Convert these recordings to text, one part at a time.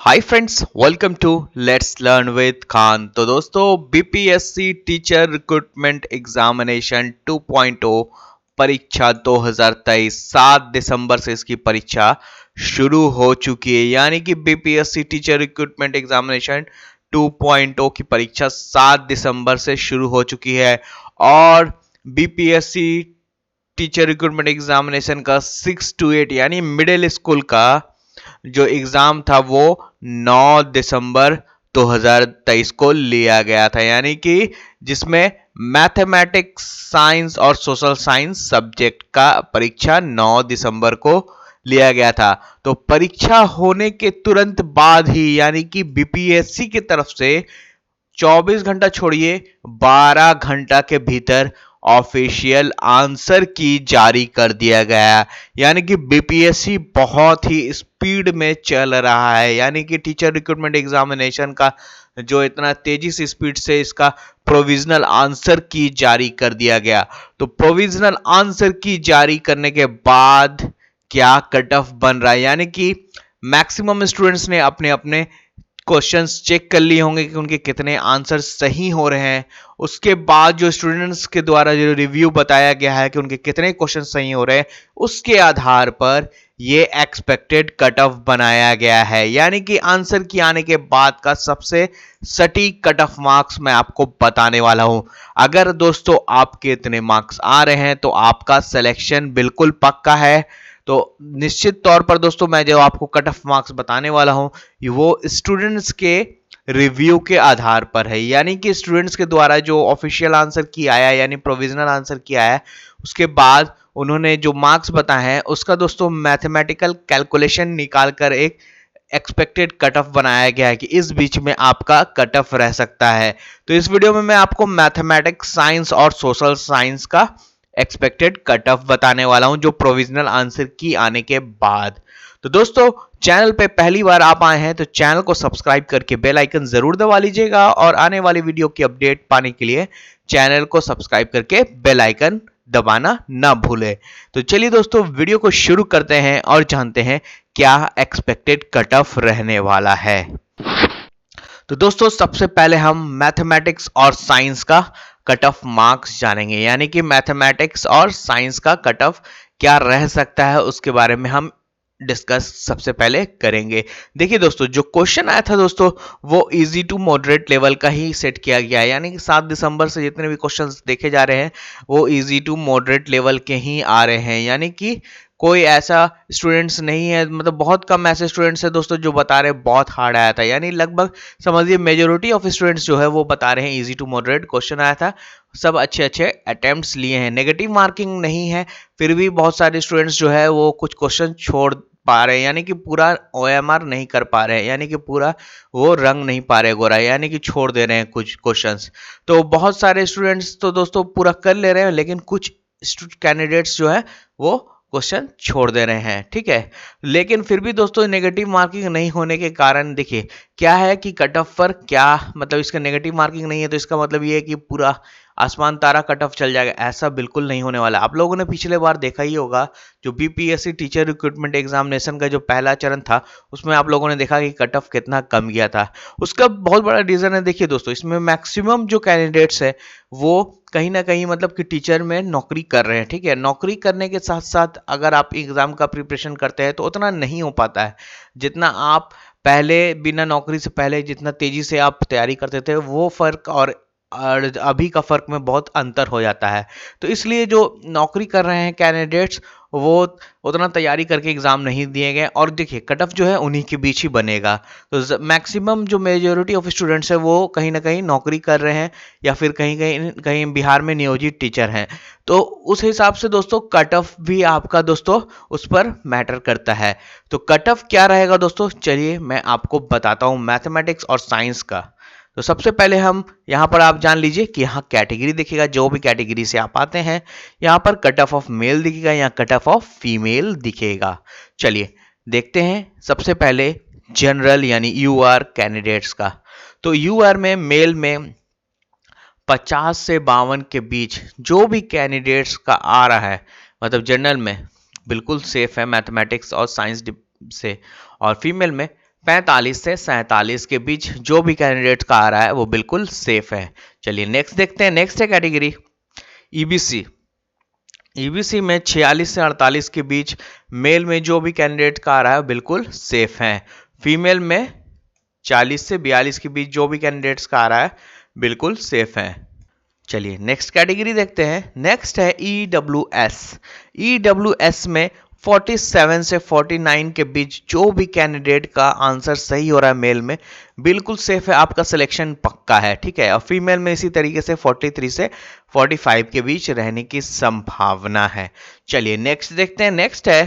Hi friends, welcome to let's learn with Khan. तो दोस्तों, BPSC teacher recruitment examination 2.0 परीक्षा 2023 7 दिसंबर से इसकी परीक्षा शुरू हो चुकी है। यानी कि बीपीएससी टीचर रिक्रूटमेंट एग्जामिनेशन 2.0 की परीक्षा 7 दिसंबर से शुरू हो चुकी है और बीपीएससी टीचर रिक्रूटमेंट एग्जामिनेशन का 6 to 8 यानी मिडिल स्कूल का जो एग्जाम था वो 9 दिसंबर 2023 को लिया गया था। यानी कि जिसमें मैथमेटिक्स, साइंस और सोशल साइंस सब्जेक्ट का परीक्षा 9 दिसंबर को लिया गया था। तो परीक्षा होने के तुरंत बाद ही यानी कि बीपीएससी की तरफ से 24 घंटा छोड़िए 12 घंटा के भीतर ऑफिशियल आंसर की जारी कर दिया गया। यानी कि बीपीएससी बहुत ही स्पीड में चल रहा है। यानी कि टीचर रिक्रूटमेंट एग्जामिनेशन का जो इतना तेजी से स्पीड से इसका प्रोविजनल आंसर की जारी कर दिया गया। तो प्रोविजनल आंसर की जारी करने के बाद क्या कट ऑफ बन रहा है, यानी कि मैक्सिमम स्टूडेंट्स ने अपने अपने क्वेश्चंस चेक कर लिए होंगे कि उनके कितने आंसर सही हो रहे हैं। उसके बाद जो स्टूडेंट्स के द्वारा जो रिव्यू बताया गया है कि उनके कितने क्वेश्चन सही हो रहे हैं, उसके आधार पर ये एक्सपेक्टेड कट ऑफ बनाया गया है। यानी कि आंसर की आने के बाद का सबसे सटीक कट ऑफ मार्क्स मैं आपको बताने वाला हूं। अगर दोस्तों आपके इतने मार्क्स आ रहे हैं तो आपका सिलेक्शन बिल्कुल पक्का है। तो निश्चित तौर पर दोस्तों, मैं जो आपको कट ऑफ मार्क्स बताने वाला हूं वो स्टूडेंट्स के रिव्यू के आधार पर है। यानी कि स्टूडेंट्स के द्वारा जो ऑफिशियल आंसर की आया यानी प्रोविजनल आंसर की आया, उसके बाद उन्होंने जो मार्क्स बताए हैं उसका दोस्तों मैथमेटिकल कैलकुलेशन निकालकर एक एक्सपेक्टेड कट ऑफ बनाया गया है कि इस बीच में आपका कट ऑफ रह सकता है। तो इस वीडियो में मैं आपको मैथमेटिक्स, साइंस और सोशल साइंस का एक्सपेक्टेड कट ऑफ बताने वाला हूं जो प्रोविजनल आंसर की आने के बाद। तो दोस्तों, चैनल पे पहली बार आप आए हैं तो चैनल को सब्सक्राइब करके बेल आइकन जरूर दबा लीजिएगा और आने वाली वीडियो की अपडेट पाने के लिए चैनल को सब्सक्राइब करके बेल आइकन दबाना ना भूले। तो चलिए दोस्तों, वीडियो को शुरू करते हैं और जानते हैं क्या एक्सपेक्टेड कट ऑफ रहने वाला है। तो दोस्तों, सबसे पहले हम मैथमेटिक्स और साइंस का कट ऑफ मार्क्स जानेंगे। यानी कि मैथमेटिक्स और साइंस का कट ऑफ क्या रह सकता है उसके बारे में हम डिस्कस सबसे पहले करेंगे। देखिए दोस्तों, जो क्वेश्चन आया था दोस्तों वो इजी टू मॉडरेट लेवल का ही सेट किया गया है। यानी कि 7 दिसंबर से जितने भी क्वेश्चंस देखे जा रहे हैं वो इजी टू मॉडरेट लेवल के ही आ रहे हैं। यानी कि कोई ऐसा स्टूडेंट्स नहीं है, मतलब बहुत कम ऐसे स्टूडेंट्स हैं दोस्तों जो बता रहे हैं बहुत हार्ड आया था। यानी लगभग समझिए मेजोरिटी ऑफ स्टूडेंट्स जो है वो बता रहे हैं इजी टू मॉडरेट क्वेश्चन आया था। सब अच्छे अच्छे अटेम्प्ट्स लिए हैं, नेगेटिव मार्किंग नहीं है। फिर भी बहुत सारे स्टूडेंट्स जो है वो कुछ क्वेश्चन छोड़ पा रहे हैं, यानी कि पूरा ओएमआर नहीं कर पा रहे हैं, यानी कि पूरा वो रंग नहीं पा रहे गोरा, यानी कि छोड़ दे रहे हैं कुछ क्वेश्चंस। तो बहुत सारे स्टूडेंट्स तो दोस्तों पूरा कर ले रहे हैं, लेकिन कुछ कैंडिडेट्स जो है वो क्वेश्चन छोड़ दे रहे हैं। ठीक है, लेकिन फिर भी दोस्तों नेगेटिव मार्किंग नहीं होने के कारण देखिए क्या है कि कट ऑफ पर क्या मतलब, इसका नेगेटिव मार्किंग नहीं है तो इसका मतलब ये है कि पूरा आसमान तारा कट ऑफ चल जाएगा, ऐसा बिल्कुल नहीं होने वाला। आप लोगों ने पिछले बार देखा ही होगा जो बीपीएससी टीचर रिक्रूटमेंट एग्जामिनेशन का जो पहला चरण था उसमें आप लोगों ने देखा कि कट ऑफ कितना कम गया था। उसका बहुत बड़ा रीजन है, देखिए दोस्तों, इसमें मैक्सिमम जो कैंडिडेट्स है वो कहीं ना कहीं मतलब कि टीचर में नौकरी कर रहे हैं। ठीक है, नौकरी करने के साथ साथ अगर आप एग्जाम का प्रिपरेशन करते हैं तो उतना नहीं हो पाता है जितना आप पहले बिना नौकरी से पहले जितना तेजी से आप तैयारी करते थे। वो फर्क और अभी का फर्क में बहुत अंतर हो जाता है। तो इसलिए जो नौकरी कर रहे हैं कैंडिडेट्स वो उतना तैयारी करके एग्जाम नहीं दिए गए, और देखिए कट ऑफ जो है उन्हीं के बीच ही बनेगा। तो मैक्सिमम जो मेजोरिटी ऑफ स्टूडेंट्स है वो कहीं ना कहीं नौकरी कर रहे हैं या फिर कहीं कहीं कहीं बिहार में नियोजित टीचर हैं। तो उस हिसाब से दोस्तों कट ऑफ भी आपका दोस्तों उस पर मैटर करता है। तो कट ऑफ क्या रहेगा दोस्तों, चलिए मैं आपको बताता हूँ मैथमेटिक्स और साइंस का। तो सबसे पहले हम यहाँ पर आप जान लीजिए कि यहाँ कैटेगरी दिखेगा, जो भी कैटेगरी से आप आते हैं यहाँ पर कट ऑफ ऑफ मेल दिखेगा, यहाँ कट ऑफ ऑफ फीमेल दिखेगा। चलिए देखते हैं सबसे पहले जनरल यानी यूआर कैंडिडेट्स का। तो यूआर में मेल में 50 से 52 के बीच जो भी कैंडिडेट्स का आ रहा है, मतलब जनरल में बिल्कुल सेफ है मैथमेटिक्स और साइंस से, और फीमेल में 45 से 47 के बीच जो भी कैंडिडेट का आ रहा है वो बिल्कुल सेफ है। चलिए नेक्स्ट देखते हैं। नेक्स्ट है कैटेगरी ईबीसी। ईबीसी में 46 से 48 के बीच मेल में जो भी कैंडिडेट का आ रहा है बिल्कुल सेफ है। फीमेल में 40 से 42 के बीच जो भी कैंडिडेट्स का आ रहा है बिल्कुल सेफ है। चलिए नेक्स्ट कैटेगरी देखते हैं। नेक्स्ट है ईडब्ल्यूएस। ईडब्ल्यूएस में 47 से 49 के बीच जो भी कैंडिडेट का आंसर सही हो रहा है मेल में बिल्कुल सेफ है, आपका सिलेक्शन पक्का है, ठीक है। और फीमेल में इसी तरीके से 43 से 45 के बीच रहने की संभावना है। चलिए नेक्स्ट देखते हैं। नेक्स्ट है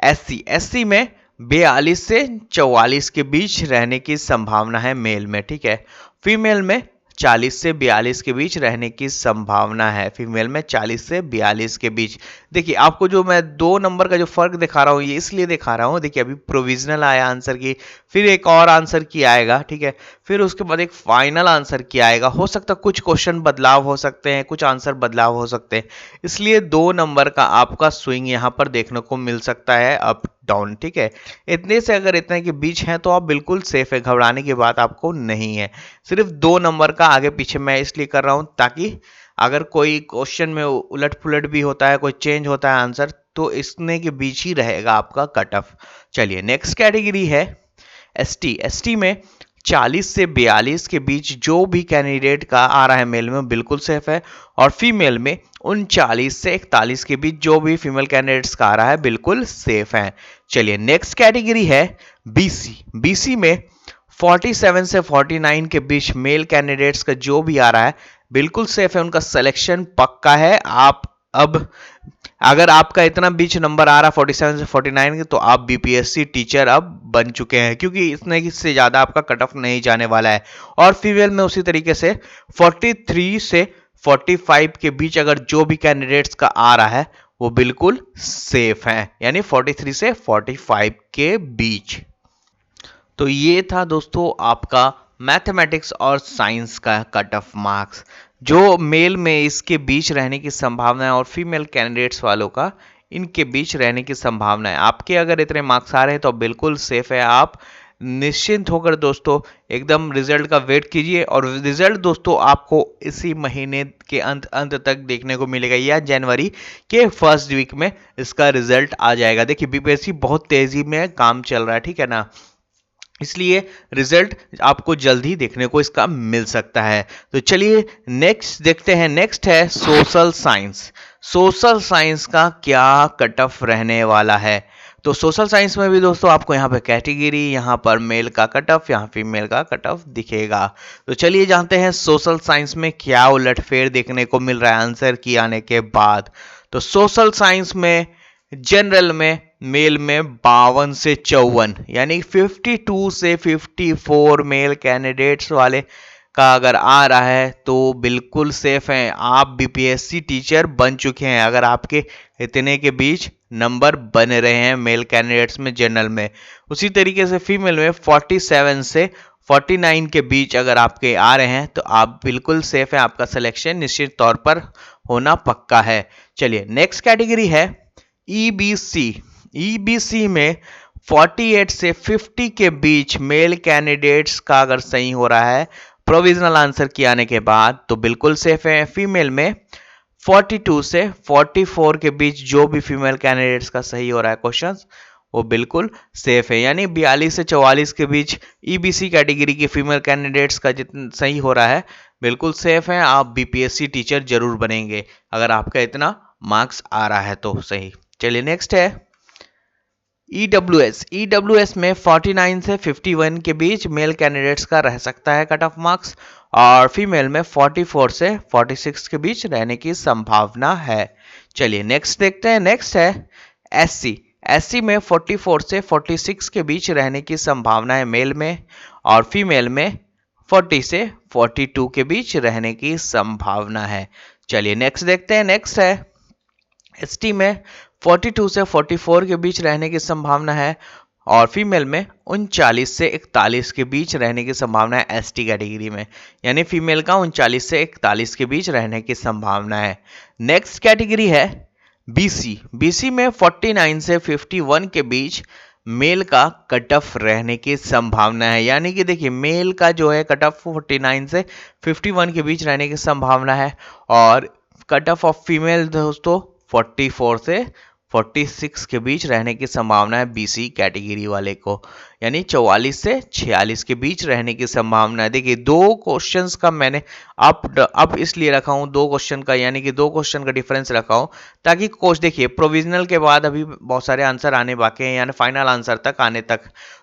एससी। एससी में 42 से 44 के बीच रहने की संभावना है मेल में, ठीक है। फीमेल में 40 से 42 के बीच रहने की संभावना है। फीमेल में 40 से 42 के बीच। देखिए आपको जो मैं 2 नंबर का जो फर्क दिखा रहा हूँ ये इसलिए दिखा रहा हूँ, देखिए अभी प्रोविजनल आया आंसर की, फिर एक और आंसर की आएगा, ठीक है, फिर उसके बाद एक फाइनल आंसर की आएगा। हो सकता है कुछ क्वेश्चन बदलाव हो सकते हैं, कुछ आंसर बदलाव हो सकते हैं, इसलिए 2 नंबर का आपका स्विंग यहाँ पर देखने को मिल सकता है अप डाउन, ठीक है। इतने से अगर इतने के बीच हैं तो आप बिल्कुल सेफ है, घबराने की बात आपको नहीं है। सिर्फ 2 नंबर का आगे पीछे मैं इसलिए कर रहा हूं ताकि अगर कोई क्वेश्चन में उलट पुलट भी होता है, कोई चेंज होता है आंसर, तो इसने के बीच ही रहेगा आपका कट ऑफ। चलिए नेक्स्ट कैटेगरी है एसटी। एसटी में 40 से 42 के बीच जो भी कैंडिडेट का आ रहा है मेल में बिल्कुल सेफ है। और फीमेल में 39 से 41 के बीच जो भी फीमेल कैंडिडेट्स का आ रहा है बिल्कुल सेफ है। चलिए नेक्स्ट कैटेगरी है बीसी। बीसी में 47 से 49 के बीच मेल कैंडिडेट्स का जो भी आ रहा है बिल्कुल सेफ है, उनका सिलेक्शन पक्का है। आप अब अगर आपका इतना बीच नंबर आ रहा 47 से 49 के तो आप बीपीएससी टीचर अब बन चुके हैं, क्योंकि इसने से ज्यादा आपका कट ऑफ नहीं जाने वाला है। और फीमेल में उसी तरीके से 43 से 45 के बीच अगर जो भी कैंडिडेट्स का आ रहा है वो बिल्कुल सेफ है, यानी 43 से 45 के बीच। तो ये था दोस्तों आपका मैथमेटिक्स और साइंस का कट ऑफ मार्क्स, जो मेल में इसके बीच रहने की संभावना है और फीमेल कैंडिडेट्स वालों का इनके बीच रहने की संभावना है। आपके अगर इतने मार्क्स आ रहे हैं तो बिल्कुल सेफ है, आप निश्चिंत होकर दोस्तों एकदम रिजल्ट का वेट कीजिए। और रिजल्ट दोस्तों आपको इसी महीने के अंत तक देखने को मिलेगा, या जनवरी के फर्स्ट वीक में इसका रिजल्ट आ जाएगा। देखिए बीपीएससी बहुत तेजी में काम चल रहा है, ठीक है ना, इसलिए रिजल्ट आपको जल्द ही देखने को इसका मिल सकता है। तो चलिए नेक्स्ट देखते हैं। नेक्स्ट है सोशल साइंस। सोशल साइंस का क्या कट ऑफ रहने वाला है? तो सोशल साइंस में भी दोस्तों आपको यहाँ पे कैटेगरी, यहाँ पर मेल का कट ऑफ, यहाँ फीमेल का कट ऑफ दिखेगा। तो चलिए जानते हैं सोशल साइंस में क्या उलटफेर देखने को मिल रहा है आंसर की आने के बाद। तो सोशल साइंस में जनरल में मेल में 52 से 54 यानी 52 से 54 मेल कैंडिडेट्स वाले का अगर आ रहा है तो बिल्कुल सेफ हैं, आप बीपीएससी टीचर बन चुके हैं अगर आपके इतने के बीच नंबर बन रहे हैं मेल कैंडिडेट्स में जनरल में। उसी तरीके से फीमेल में 47 से 49 के बीच अगर आपके आ रहे हैं तो आप बिल्कुल सेफ हैं, आपका सिलेक्शन निश्चित तौर पर होना पक्का है। चलिए नेक्स्ट कैटेगरी है ईबीसी। ईबीसी में 48 से 50 के बीच मेल कैंडिडेट्स का अगर सही हो रहा है प्रोविजनल आंसर की आने के बाद तो बिल्कुल सेफ है। फीमेल में 42 से 44 के बीच जो भी फीमेल कैंडिडेट्स का सही हो रहा है क्वेश्चन वो बिल्कुल सेफ है, यानी 42 से 44 के बीच ईबीसी कैटेगरी के फीमेल कैंडिडेट्स का जितना सही हो रहा है बिल्कुल सेफ है, आप बीपीएससी टीचर जरूर बनेंगे अगर आपका इतना मार्क्स आ रहा है तो सही। चलिए नेक्स्ट है ईडब्ल्यूएस। ईडब्ल्यूएस में 49 से 51 के बीच मेल कैंडिडेट्स का रह सकता है कट ऑफ मार्क्स, और फीमेल में 44 से 46 के बीच रहने की संभावना है। चलिए नेक्स्ट देखते हैं। नेक्स्ट है एससी। एससी में 44 से 46 के बीच रहने की संभावना है मेल में, और फीमेल में 40 से 42 के बीच रहने की संभावना है। चलिए नेक्स्ट देखते हैं। नेक्स्ट है एसटी में 42 से 44 के बीच रहने की संभावना है, और फीमेल में 39 से 41 के बीच रहने की संभावना है एसटी कैटेगरी में, यानी फीमेल का 39 से 41 के बीच रहने की संभावना है। नेक्स्ट कैटेगरी है बीसी। बीसी में 49 से 51 के बीच मेल का कट ऑफ रहने की संभावना है। यानी कि देखिए मेल का जो है कट ऑफ 49 से 51 के बीच रहने की संभावना है, और कट ऑफ फीमेल दोस्तों 44 से 46 के बीच रहने की संभावना है बीसी कैटेगरी वाले को, यानी 44 से 46 के बीच रहने की संभावना है। देखिए दो क्वेश्चंस का मैंने अप इसलिए रखा हूं, दो क्वेश्चन का, यानी कि दो क्वेश्चन का डिफरेंस रखा हूं, ताकि कोच देखिए प्रोविजनल के बाद अभी बहुत सारे आंसर आने बाकी हैं, यानी फाइनल आंसर तक आने तक,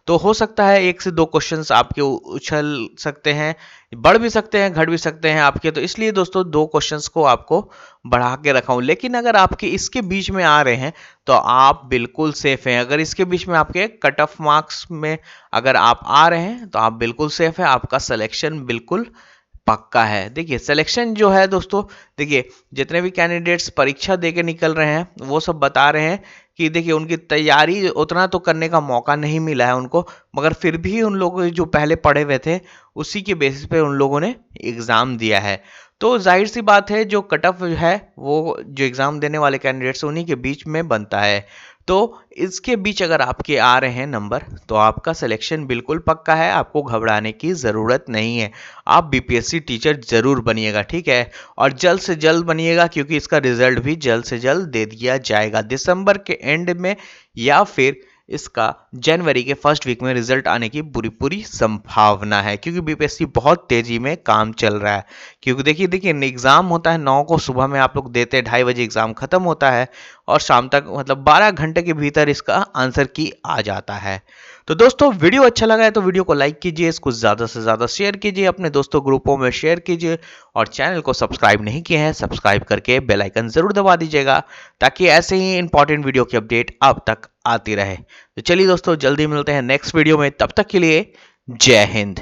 तो हो सकता है एक से दो क्वेश्चंस आपके उछल सकते हैं, बढ़ भी सकते हैं, घट भी सकते हैं आपके, तो इसलिए दोस्तों दो क्वेश्चंस को आपको बढ़ा के रखा हूं। लेकिन अगर आपके इसके बीच में आ रहे हैं तो आप बिल्कुल सेफ हैं। अगर इसके बीच में आपके कट ऑफ मार्क्स में अगर आप आ रहे हैं तो आप बिल्कुल सेफ है, आपका सिलेक्शन बिल्कुल पक्का है। देखिए सिलेक्शन जो है दोस्तों, देखिए जितने भी कैंडिडेट्स परीक्षा दे के निकल रहे हैं वो सब बता रहे हैं कि देखिए उनकी तैयारी उतना तो करने का मौका नहीं मिला है उनको, मगर फिर भी उन लोगों जो पहले पढ़े हुए थे उसी के बेसिस पे उन लोगों ने एग्ज़ाम दिया है। तो जाहिर सी बात है जो कट ऑफ है वो जो एग्ज़ाम देने वाले कैंडिडेट्स उन्हीं के बीच में बनता है। तो इसके बीच अगर आपके आ रहे हैं नंबर तो आपका सिलेक्शन बिल्कुल पक्का है, आपको घबराने की ज़रूरत नहीं है। आप बीपीएससी टीचर ज़रूर बनिएगा, ठीक है, और जल्द से जल्द बनिएगा, क्योंकि इसका रिजल्ट भी जल्द से जल्द दे दिया जाएगा दिसंबर के एंड में, या फिर इसका जनवरी के फर्स्ट वीक में रिजल्ट आने की पूरी पूरी संभावना है, क्योंकि बीपीएससी बहुत तेजी में काम चल रहा है। क्योंकि देखिए देखिए एग्जाम होता है 9 को सुबह में, आप लोग देते हैं 2:30 बजे एग्जाम खत्म होता है, और शाम तक मतलब 12 घंटे के भीतर इसका आंसर की आ जाता है। तो दोस्तों वीडियो अच्छा लगा है तो वीडियो को लाइक कीजिए, इसको ज़्यादा से ज़्यादा शेयर कीजिए, अपने दोस्तों ग्रुपों में शेयर कीजिए, और चैनल को सब्सक्राइब नहीं किए हैं सब्सक्राइब करके बेल आइकन ज़रूर दबा दीजिएगा, ताकि ऐसे ही इंपॉर्टेंट वीडियो की अपडेट आप तक आती रहे। तो चलिए दोस्तों जल्दी मिलते हैं नेक्स्ट वीडियो में, तब तक के लिए जय हिंद।